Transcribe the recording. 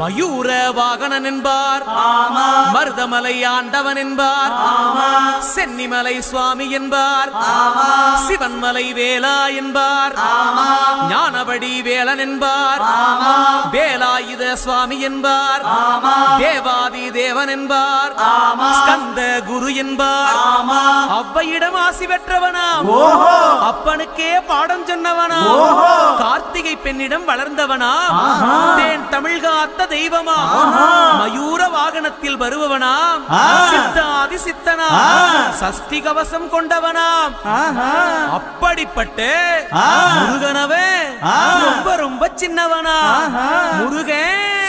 மயூர வாகனன் என்பார், மருதமலை ஆண்டவன் என்பார், சென்னிமலை சுவாமி என்பார், சிவன்மலை வேலா என்பார், ஞானபடி வேலன் என்பார், வேலாயுத சுவாமி என்பார், தேவாதி தேவன் என்பார், ஸ்கந்த குரு என்பார், அவ்வையிடம் ஆசி பெற்றவனாம், அப்பனுக்கே பாடம் சொன்னவனாம், கார்த்திகை பெண்ணிடம் வளர்ந்தவனாம், தேன் தமிழ் காத்த தெய்வமாம், மயூர வாகனத்தில் வருபவனாம், சித்தாதி சித்தனாம், சஷ்டி கவசம் கொண்டவனாம். அப்படிப்பட்ட முருகனவே ரொம்ப ரொம்ப சின்னவனா முருகன்